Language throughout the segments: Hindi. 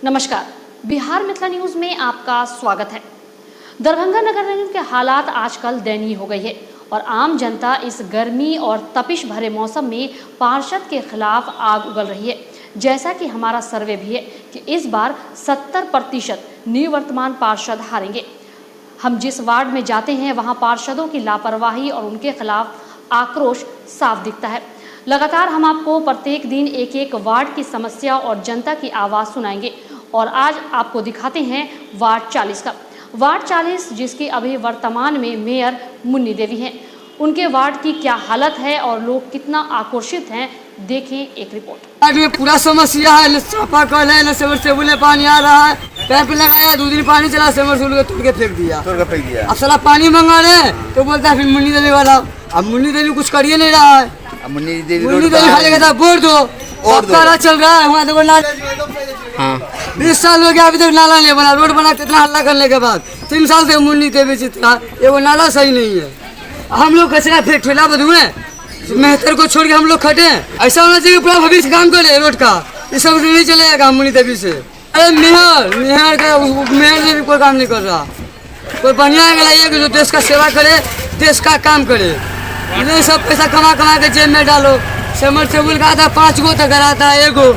नमस्कार, बिहार मिथिला न्यूज में आपका स्वागत है। दरभंगा नगर निगम के हालात आजकल दयनीय हो गई है और आम जनता इस गर्मी और तपिश भरे मौसम में पार्षद के खिलाफ आग उगल रही है। जैसा कि हमारा सर्वे भी है कि इस बार 70% निवर्तमान पार्षद हारेंगे। हम जिस वार्ड में जाते हैं वहां पार्षदों की लापरवाही और उनके खिलाफ आक्रोश साफ दिखता है। लगातार हम आपको प्रत्येक दिन एक एक वार्ड की समस्या और जनता की आवाज़ सुनाएंगे और आज आपको दिखाते हैं वार्ड 40 का। वार्ड 40 जिसकी अभी वर्तमान में मेयर मुन्नी देवी हैं, उनके वार्ड की क्या हालत है और लोग कितना आक्रोशित हैं, देखें एक रिपोर्ट। वार्ड में पूरा समस्या है, न चापाकल है, न सबमर्सिबल में पानी आ रहा है। पैप लगाया, 2 दिन पानी चला, सबमर्सिबल को तोड़ के फेंक दिया। अब साला पानी मंगा रहे हैं तो बोलता है फिर मुन्नी देवी वाला। अब मुन्नी देवी कुछ करिए नहीं रहा है। मुन्नी देवी खाली कहता वोट दो और चल रहा है वहाँ। देखो नाला 20 साल हो गया, अभी तक नाला नहीं बना। रोड बना कितना हल्ला करने के बाद 3 साल से मुन्नी देवी चित्रा एगो नाला सही नहीं है। हम लोग कचरा फेंक ठेला बधुए मेहतर को छोड़ के हम लोग खटे। ऐसा होना चाहिए पूरा भविष्य काम करे रोड का। ये सब नहीं चलेगा मुन्नी देवी से। अरे मेहर ने भी कोई काम नहीं कर रहा। कोई बढ़िया है कि जो देश का सेवा करे, देश का काम करे। नहीं सब पैसा कमा के जेब में डालो। सबमर्सिबल का आता 5 गो तक आता है, एगो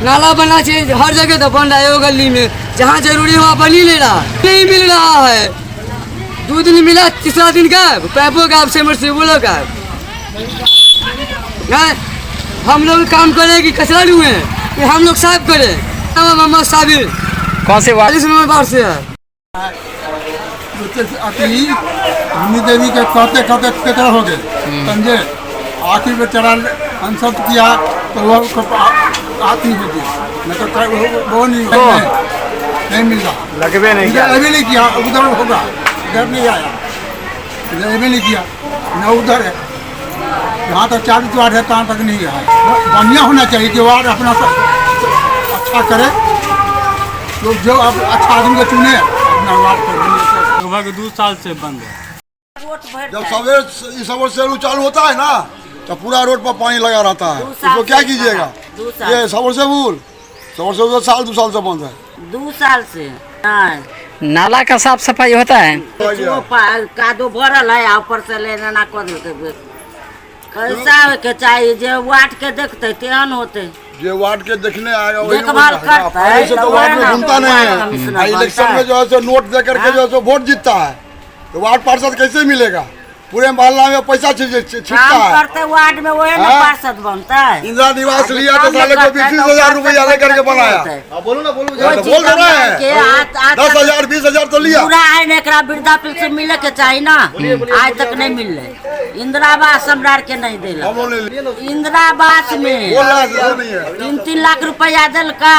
नाला बनना चाहिए हर जगह तो बन रहा है। वो गली में जहाँ जरूरी हो वहाँ बन ही नहीं रहा, नहीं मिल रहा है। 2 दिन मिला, तीसरा दिन का पैपों का सबमर्सिबल का। हम लोग काम करें कि कचरा ढूंढे कि हम लोग साफ करें। मोहम्मद साबिर कौन से वार्ड? 40 नंबर वार्ड से है। मुन्नी देवी के कहते कितना हो गए समझे। आखिर में चढ़ा अंसत किया तो वो आती होती न तो वो नहीं मिल रहा। लगवे नहीं किया, उधर होगा, इधर नहीं आया, इधर नहीं किया न उधर है। यहाँ तक 40 वार्ड है तहाँ तक नहीं आया। बढ़िया होना चाहिए कि वार्ड अपना अच्छा करे, लोग जो अब अच्छा आदमी को चुने अपना वार्ड कर। लगभग 2 साल से बंद है। जब सबमर्सिबल चालू होता है ना तो पूरा रोड पर पानी लगा रहता है। इसको क्या कीजिएगा? ये सबमर्सिबल 2 साल से बंद है। 2 साल से नाला का साफ सफाई होता है। कादो भरल है, ऊपर से लेना ना कर कैसा के चाहिए। जो वार्ड के देखते तेहन होते, जो वार्ड के देखने आएगा देखभाल करता है तो वार्ड में घूमता नहीं है। इलेक्शन में जो है नोट दे करके जो है वोट जीतता है तो वार्ड पार्षद कैसे मिलेगा? पूरे मोहल्ला में पैसा छिटता है। करते वार्ड में वही ना पार्षद बनता है। इंदिरा निवास लिया तो साले को 20,000 रुपया लेकर के बनाया। बोलो ना, बोल रहे हैं 10,000 20,000 तो लिया। पूरा है ना, एक वृद्धा पेंशन मिले के चाहिए ना, आज तक नहीं मिल रहे। इंदिरा आवास हमरा के नहीं दे। इंदिरा आवास में 3-3 लाख रुपया दिल का,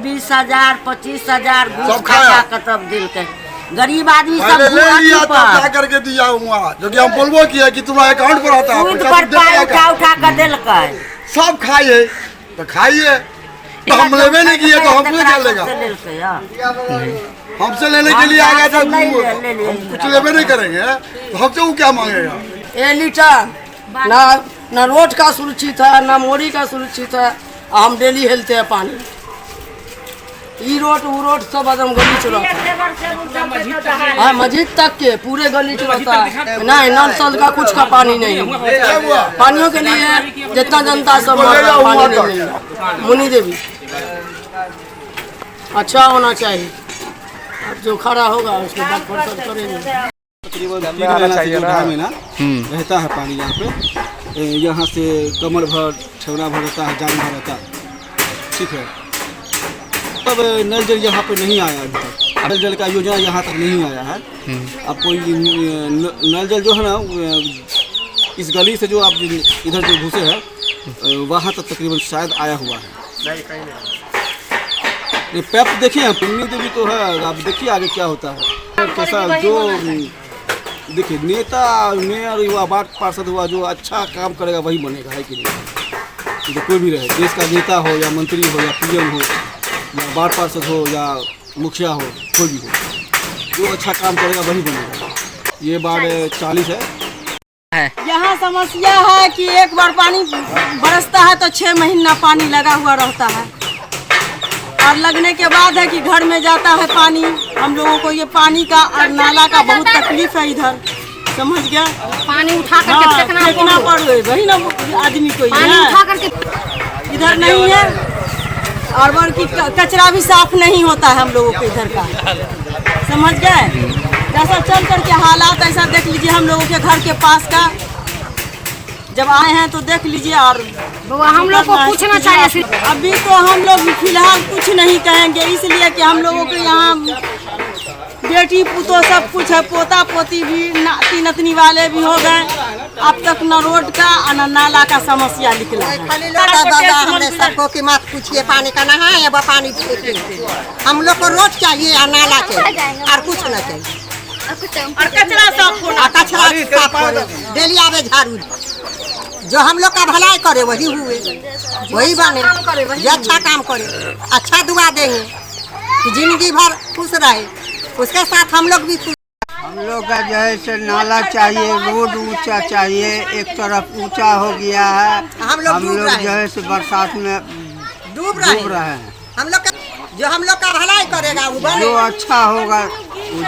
20,000 25,000 घूस खा तब दिल के। गरीब आदमी सब ले लिया तो क्या करके दिया हुआ, जो कि हम बोलबो किया कि तुम्हारा अकाउंट पर आता है उठा कर दिल का। सब खाइए तो खाइए, तो हम लेवे नहीं किए तो हमसे क्या लेगा? हमसे लेने के लिए आएगा तो हम कुछ लेवे नहीं करेंगे तो हमसे वो क्या मांगेगा? 1 लीटर ना रोड का सुरक्षित है, ना मोरी का सुरक्षित है। हम डेली हेलते हैं पानी। ई रोड वो रोड सब एकदम गली चुराता है। हाँ, मस्जिद तक के पूरे गली चुराता है। नहीं नल सल का कुछ का पानी नहीं है। पानियों के लिए जितना जनता सब पानी नहीं मिल रहा। मुन्नी देवी अच्छा होना चाहिए। अब जो खड़ा होगा उसके बाद फर्क करेंगे। रहता है पानी यहाँ पे। यहाँ से कमर भर छेवड़ा भर रहता है, जान भर रहता है। ठीक है, अब नल जल यहाँ पे नहीं आया अभी तक। नल जल का योजना यहाँ तक नहीं आया है। अब कोई नल जल जो है ना इस गली से जो आप इधर जो घुसे हैं वहाँ तक तकरीबन शायद आया हुआ है। ये पैप देखिए, मुन्नी देवी तो है। आप देखिए आगे क्या होता है। कैसा जो देखिए नेता मेयर हुआ, वार्ड पार्षद हुआ, जो अच्छा काम करेगा वही बनेगा, है कि नहीं? तो कोई भी रहे, देश का नेता हो या मंत्री हो या PM हो या वार्ड पार्षद हो या मुखिया हो, कोई भी हो, जो अच्छा काम करेगा वही बनेगा। ये वार्ड 40 है। यहाँ समस्या है कि एक बार पानी बरसता है तो 6 महीना पानी लगा हुआ रहता है। और लगने के बाद है कि घर में जाता है पानी। हम लोगों को ये पानी का और नाला का बहुत तकलीफ है इधर, समझ गया। पानी उठा करके फेंकना पड़े वही ना आदमी को उठा करके इधर नहीं है। और बल्कि कचरा भी साफ नहीं होता है हम लोगों के इधर का, समझ गए। जैसा चल करके हालात ऐसा देख लीजिए हम लोगों के घर के पास का, जब आए हैं तो देख लीजिए। और हम लोग को पूछना चाहिए। अभी तो हम लोग फिलहाल कुछ नहीं कहेंगे, इसलिए कि हम लोगों के यहाँ बेटी पुतो सब कुछ है, पोता पोती भी नाती नतनी वाले भी हो गए। अब तक न रोड का न नाला का समस्या निकला है। हमने सबको की मत पूछिए, पानी का नहाए या पानी हम लोग को रोड चाहिए और नाला चाहिए और कुछ न चाहिए। और कचरा साफ करे डेली आवे झाड़ू, जो हम लोग का भलाई करे वही हुए, वही बने, जो अच्छा काम करे अच्छा दुआ देंगे कि जिंदगी भर खुश रहे, उसके साथ हम लोग भी खुश। हम लोग का जो है से नाला चाहिए, रोड ऊंचा चाहिए, एक तरफ ऊंचा हो गया है। हम लोग जो है से बरसात में डूब रहे हैं। हम लोग जो हम लोग का भलाई करेगा वो बनेगा, जो अच्छा होगा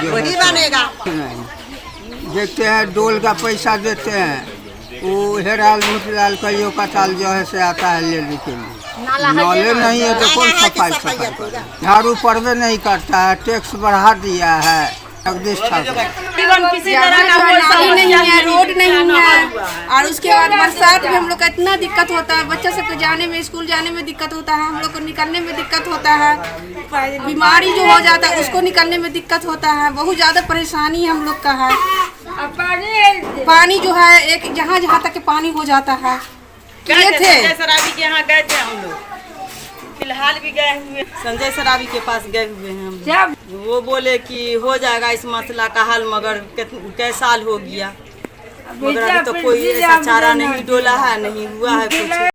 वही बनेगा। देखते हैं डोल का पैसा देते हैं, वो हेराल मुटलाल कहियो कटाल जो है से आता है लेने के लिए। नाले नहीं है तो कौन सफाई झाड़ू पड़वे नहीं करता है, टैक्स बढ़ा दिया है। जगदीश ठाकुर किसी तरह का नहीं है, रोड नहीं है। और उसके बाद बरसात में हम लोग का इतना दिक्कत होता है, बच्चा सबको जाने में, स्कूल जाने में दिक्कत होता है, हम लोग को निकलने में दिक्कत होता है, बीमारी जो हो जाता है उसको निकलने में दिक्कत होता है। बहुत ज़्यादा परेशानी हम लोग का है। पानी जो है एक जहाँ जहाँ तक पानी हो जाता है। संजय सराबी के यहाँ गए थे हम लोग, फिलहाल भी गए हुए संजय सराबी के पास गए हुए हैं हम। वो बोले कि हो जाएगा इस मसला का हल, मगर कई साल हो गया, मगर अभी तो कोई ऐसा चारा नहीं डोला है, नहीं हुआ है कुछ।